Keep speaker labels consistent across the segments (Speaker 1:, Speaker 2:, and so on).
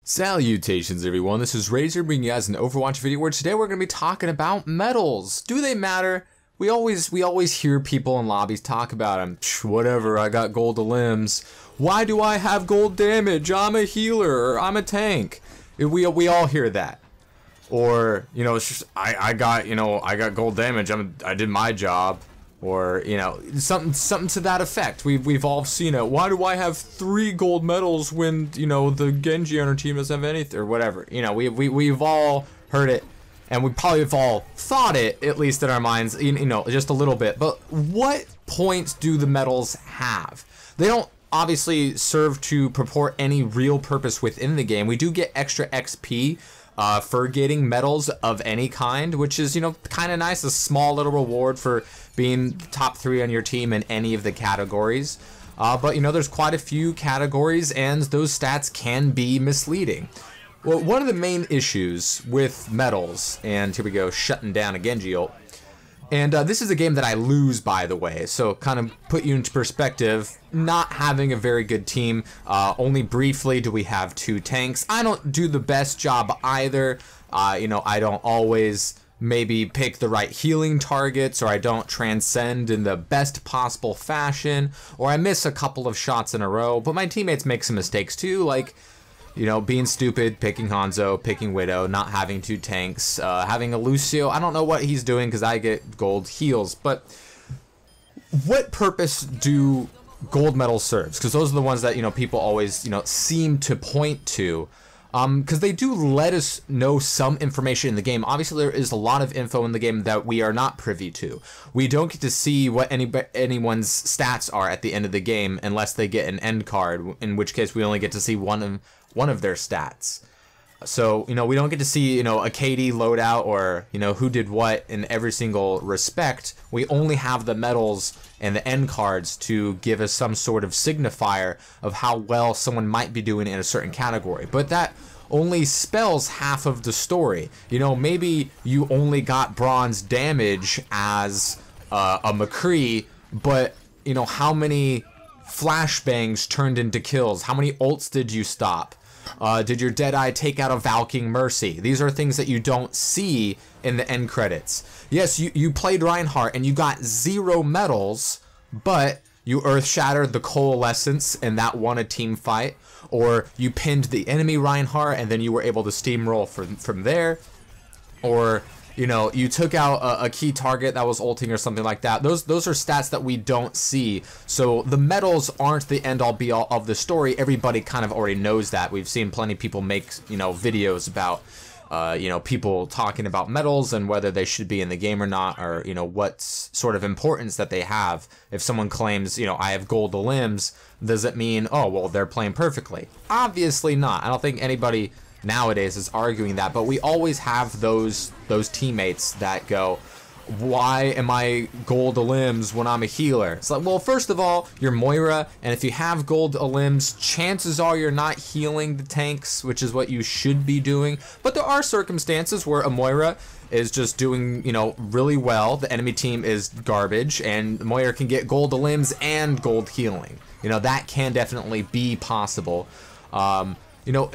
Speaker 1: Salutations everyone, this is Razor bringing you guys an Overwatch video where today we're going to be talking about medals. Do they matter? We always hear people in lobbies talk about them. Whatever, I got gold limbs. Why do I have gold damage? I'm a healer or I'm a tank. We all hear that. Or, you know, it's just, I got gold damage. I did my job. Or, you know, something to that effect. We've all seen it. Why do I have 3 gold medals when, you know, the Genji on our team doesn't have anything, or whatever. You know, we've all heard it, and we probably have all thought it, at least in our minds, you know, just a little bit. But what points do the medals have? They don't obviously serve to purport any real purpose within the game. We do get extra XP for getting medals of any kind, which is, you know, kind of nice. A small little reward for being top 3 on your team in any of the categories. But, you know, there's quite a few categories, and those stats can be misleading. Well, one of the main issues with medals, and here we go, shutting down a Genji ult. And this is a game that I lose, by the way, so kind of put you into perspective. Not having a very good team. Only briefly do we have 2 tanks. I don't do the best job either. You know, I don't always maybe pick the right healing targets, or I don't transcend in the best possible fashion, or I miss a couple of shots in a row. But my teammates make some mistakes too, like, you know, being stupid, picking Hanzo, picking Widow, not having 2 tanks, having a Lucio. I don't know what he's doing because I get gold heals. But what purpose do gold medals serve? Because those are the ones that, you know, people always, you know, seem to point to. Because they do let us know some information in the game. Obviously, there is a lot of info in the game that we are not privy to. We don't get to see what anyone's stats are at the end of the game unless they get an end card, in which case we only get to see one of their stats. So, you know, we don't get to see, you know, a KD loadout or, you know, who did what in every single respect. We only have the medals and the end cards to give us some sort of signifier of how well someone might be doing in a certain category. But that only spells half of the story. You know, maybe you only got bronze damage as a McCree, but, you know, how many flashbangs turned into kills? How many ults did you stop? Did your Deadeye take out a Valking Mercy? These are things that you don't see in the end credits. Yes, you played Reinhardt and you got 0 medals, but you earth shattered the Coalescence and that won a team fight, or you pinned the enemy Reinhardt and then you were able to steamroll from there, or, you know, you took out a key target that was ulting or something like that. Those are stats that we don't see. So the medals aren't the end all be all of the story. Everybody kind of already knows that. We've seen plenty of people make, you know, videos about, you know, people talking about medals and whether they should be in the game or not, or, you know, what sort of importance that they have. If someone claims, you know, I have gold limbs, does it mean, oh, well, they're playing perfectly? Obviously not. I don't think anybody nowadays is arguing that, but we always have those teammates that go, why am I gold limbs when I'm a healer? It's like, well, first of all, you're Moira, and if you have gold limbs, chances are you're not healing the tanks, which is what you should be doing. But there are circumstances where a Moira is just doing, you know, really well. The enemy team is garbage, and Moira can get gold limbs and gold healing. You know, that can definitely be possible. You know,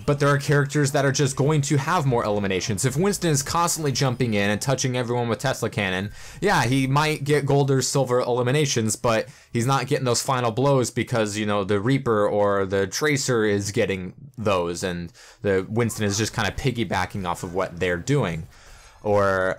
Speaker 1: but there are characters that are just going to have more eliminations. If Winston is constantly jumping in and touching everyone with Tesla Cannon, yeah, he might get gold or silver eliminations, but he's not getting those final blows because, you know, the Reaper or the Tracer is getting those, and the Winston is just kind of piggybacking off of what they're doing. Or,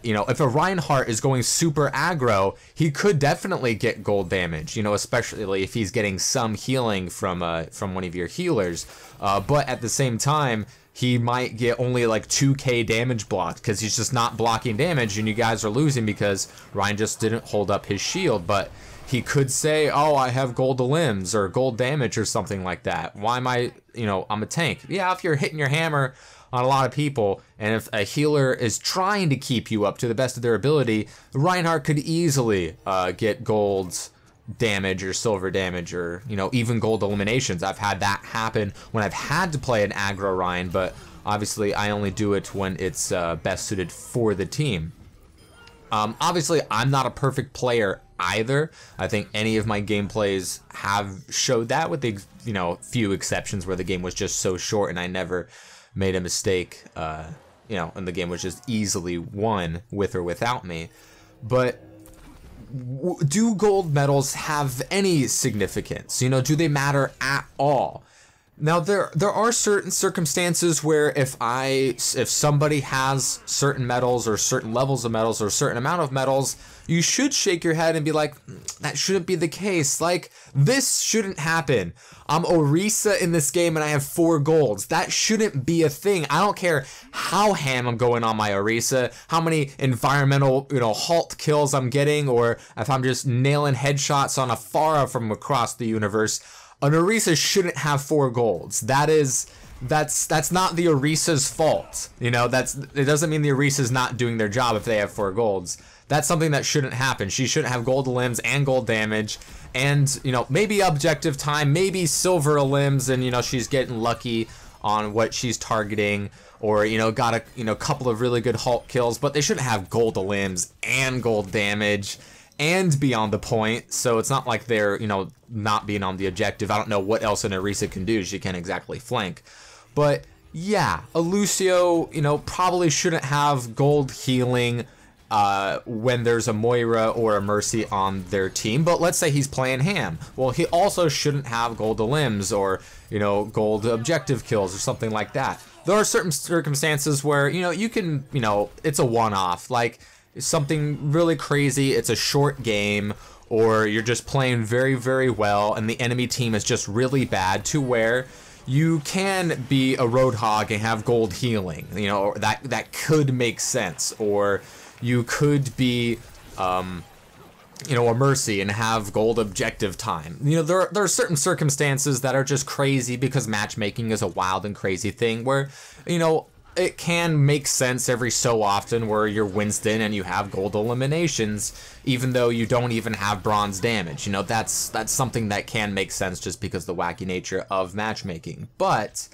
Speaker 1: you know, if a Reinhardt is going super aggro, he could definitely get gold damage, you know, especially if he's getting some healing from one of your healers. But at the same time, he might get only like 2k damage blocked because he's just not blocking damage, and you guys are losing because Ryan just didn't hold up his shield. But he could say, oh, I have gold limbs or gold damage or something like that. Why am I, you know, I'm a tank. Yeah, if you're hitting your hammer on a lot of people, and if a healer is trying to keep you up to the best of their ability, Reinhardt could easily get gold damage or silver damage, or, you know, even gold eliminations. I've had that happen when I've had to play an aggro Rein, but obviously I only do it when it's best suited for the team. Obviously, I'm not a perfect player either. I think any of my gameplays have showed that, with the few exceptions where the game was just so short and I never made a mistake, and the game was just easily won with or without me. But do gold medals have any significance? Do they matter at all? Now, there are certain circumstances where if somebody has certain medals or certain levels of medals or a certain amount of medals, you should shake your head and be like, that shouldn't be the case. Like, this shouldn't happen. I'm Orisa in this game and I have 4 golds. That shouldn't be a thing. I don't care how ham I'm going on my Orisa, how many environmental, halt kills I'm getting, or if I'm just nailing headshots on a Pharah from across the universe. An Orisa shouldn't have 4 golds. That's not the Orisa's fault. It doesn't mean the Orisa's not doing their job if they have 4 golds. That's something that shouldn't happen. She shouldn't have gold limbs and gold damage, and maybe objective time, maybe silver limbs, and she's getting lucky on what she's targeting, or got a couple of really good halt kills, but they shouldn't have gold limbs and gold damage and be on the point. So it's not like they're not being on the objective. I don't know what else an Orisa can do. She can't exactly flank. But yeah, a Lucio probably shouldn't have gold healing when there's a Moira or a Mercy on their team. But let's say he's playing ham. Well, he also shouldn't have gold limbs or gold objective kills or something like that. There are certain circumstances where you can it's a one-off, like something really crazy, it's a short game, or you're just playing very, very well and the enemy team is just really bad, to where you can be a Roadhog and have gold healing. That could make sense. Or you could be a Mercy and have gold objective time. There are certain circumstances that are just crazy, because matchmaking is a wild and crazy thing where it can make sense every so often where you're Winston and you have gold eliminations, even though you don't even have bronze damage. That's something that can make sense just because of the wacky nature of matchmaking. But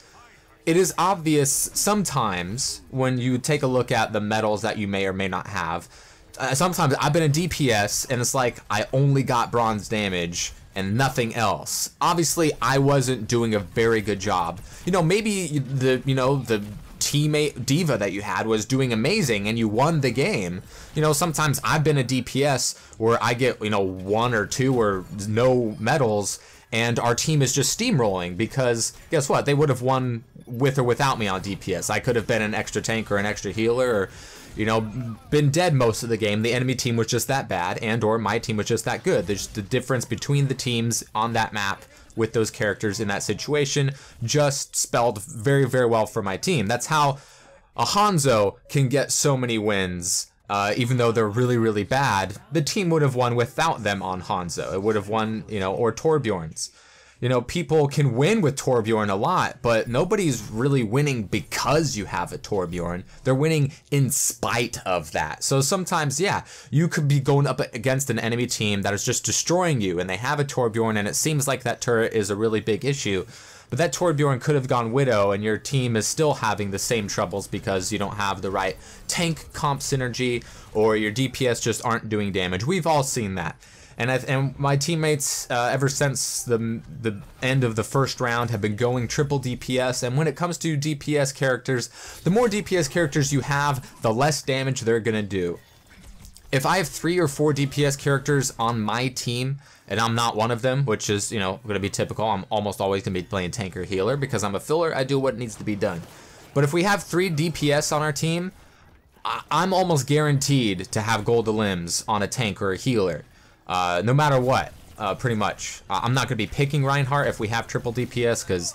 Speaker 1: it is obvious sometimes when you take a look at the medals that you may or may not have. Sometimes I've been a DPS and it's like I only got bronze damage and nothing else. Obviously, I wasn't doing a very good job. Maybe the teammate D.Va that you had was doing amazing and you won the game. Sometimes I've been a DPS where I get 1 or 2 or no medals and our team is just steamrolling, because guess what, they would have won with or without me on DPS. I could have been an extra tank or an extra healer, or been dead most of the game. The enemy team was just that bad, and or my team was just that good. There's the difference between the teams on that map with those characters in that situation just spelled very, very well for my team. That's how a Hanzo can get so many wins, even though they're really, really bad. The team would have won without them on Hanzo. It would have won, or Torbjorn's. People can win with Torbjorn a lot, but nobody's really winning because you have a Torbjorn. They're winning in spite of that. So sometimes, yeah, you could be going up against an enemy team that is just destroying you, and they have a Torbjorn, and it seems like that turret is a really big issue. But that Torbjorn could have gone Widow, and your team is still having the same troubles because you don't have the right tank comp synergy, or your DPS just aren't doing damage. We've all seen that. And my teammates, ever since the end of the first round, have been going triple DPS. And when it comes to DPS characters, the more DPS characters you have, the less damage they're gonna do. If I have 3 or 4 DPS characters on my team, and I'm not one of them, which is, gonna be typical, I'm almost always gonna be playing tank or healer because I'm a filler, I do what needs to be done. But if we have 3 DPS on our team, I'm almost guaranteed to have gold limbs on a tank or a healer. No matter what, pretty much. I'm not going to be picking Reinhardt if we have triple DPS, because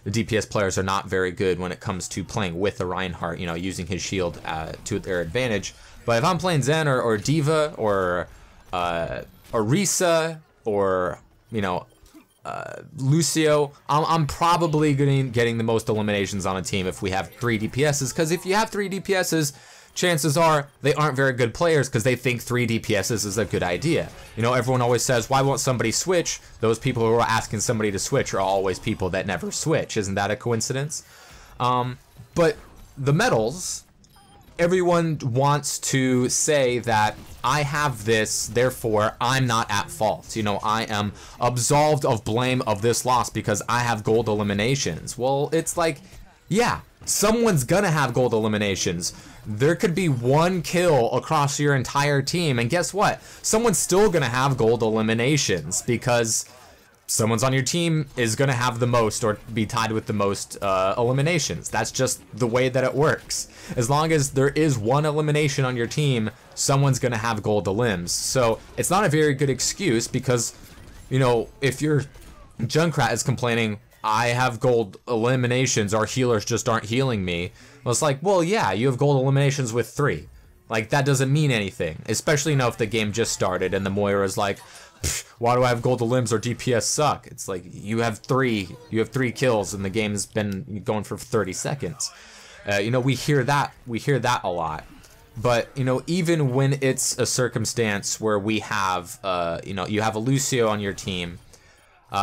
Speaker 1: the DPS players are not very good when it comes to playing with the Reinhardt, using his shield to their advantage. But if I'm playing Zen or D.Va or Orisa or, Lucio, I'm probably getting the most eliminations on a team if we have 3 DPSs, because if you have 3 DPSs, chances are they aren't very good players because they think 3 DPSs is a good idea. Everyone always says, why won't somebody switch? Those people who are asking somebody to switch are always people that never switch. Isn't that a coincidence? But the medals, everyone wants to say that I have this, therefore I'm not at fault. You know, I am absolved of blame of this loss because I have gold eliminations. Well, it's like, yeah, someone's gonna have gold eliminations. There could be one kill across your entire team, and guess what? Someone's still gonna have gold eliminations because someone's on your team is going to have the most or be tied with the most eliminations. That's just the way that it works. As long as there is one elimination on your team, someone's going to have gold elims. So it's not a very good excuse because, you know, if your Junkrat is complaining, I have gold eliminations, our healers just aren't healing me. Well, it's like, well, yeah, you have gold eliminations with 3. Like, that doesn't mean anything, especially, you know, if the game just started and the Moira's like, why do I have gold limbs or DPS suck? It's like you have 3 kills and the game's been going for 30 seconds. You know, we hear that a lot. But, you know, even when it's a circumstance where we have, you know, you have a Lucio on your team,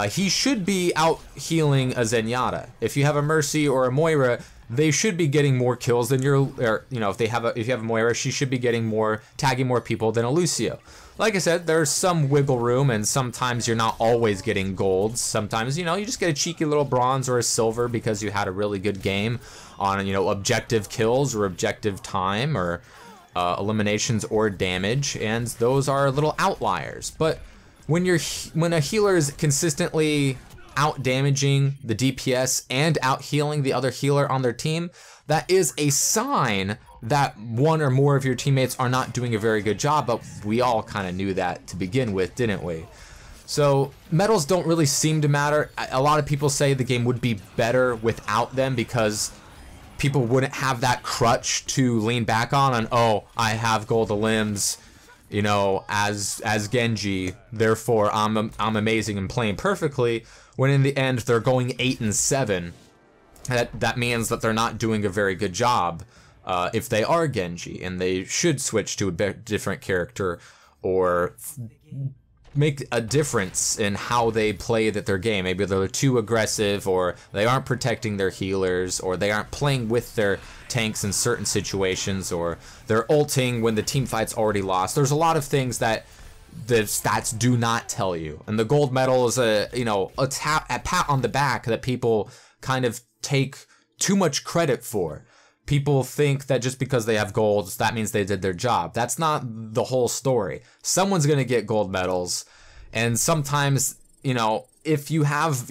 Speaker 1: he should be out healing a Zenyatta. If you have a Mercy or a Moira, they should be getting more kills than you know, if you have a Moira, she should be getting more, tagging more people than a Lucio. Like I said, there's some wiggle room, and sometimes you're not always getting golds. Sometimes, you know, you just get a cheeky little bronze or a silver because you had a really good game on, you know, objective kills or objective time or eliminations or damage, and those are little outliers. But when a healer is consistently out damaging the DPS and out healing the other healer on their team, that is a sign that one or more of your teammates are not doing a very good job, but we all kind of knew that to begin with, didn't we? So medals don't really seem to matter. A lot of people say the game would be better without them because people wouldn't have that crutch to lean back on, oh, I have gold limbs, you know, as Genji, therefore I'm amazing and playing perfectly, when in the end they're going 8 and 7. That means that they're not doing a very good job if they are Genji, and they should switch to a different character or make a difference in how they play their game. Maybe they're too aggressive, or they aren't protecting their healers, or they aren't playing with their tanks in certain situations, or they're ulting when the team fight's already lost. There's a lot of things that the stats do not tell you, and the gold medal is a pat on the back that people kind of take too much credit for. People think that just because they have golds, that means they did their job. That's not the whole story. Someone's gonna get gold medals, and sometimes, you know, if you have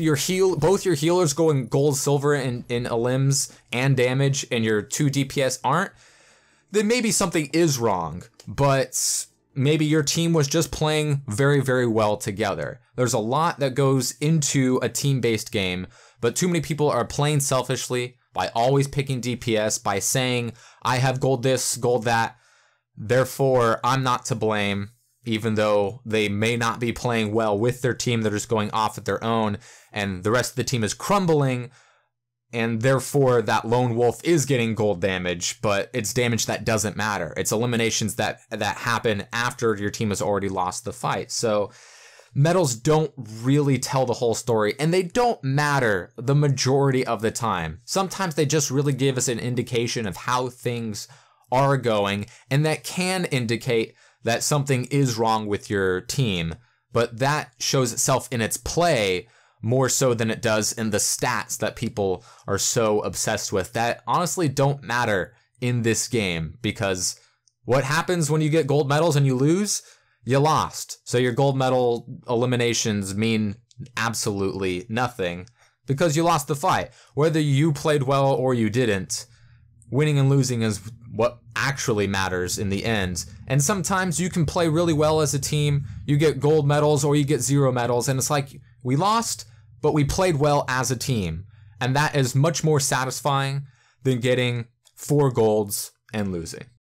Speaker 1: both your healers going gold, silver in elims and damage, and your 2 DPS aren't, then maybe something is wrong. But maybe your team was just playing very, very well together. There's a lot that goes into a team-based game, but too many people are playing selfishly by always picking DPS, by saying, I have gold this, gold that, therefore I'm not to blame, even though they may not be playing well with their team. They're just going off at their own, and the rest of the team is crumbling, and therefore that lone wolf is getting gold damage, but it's damage that doesn't matter. It's eliminations that happen after your team has already lost the fight. So medals don't really tell the whole story, and they don't matter the majority of the time. Sometimes they just really give us an indication of how things are going, and that can indicate that something is wrong with your team, but that shows itself in its play more so than it does in the stats that people are so obsessed with that honestly don't matter in this game, because what happens when you get gold medals and you lose? You lost. So your gold medal eliminations mean absolutely nothing because you lost the fight. Whether you played well or you didn't, winning and losing is what actually matters in the end. And sometimes you can play really well as a team, you get gold medals or you get 0 medals, and it's like, we lost, but we played well as a team. And that is much more satisfying than getting 4 golds and losing.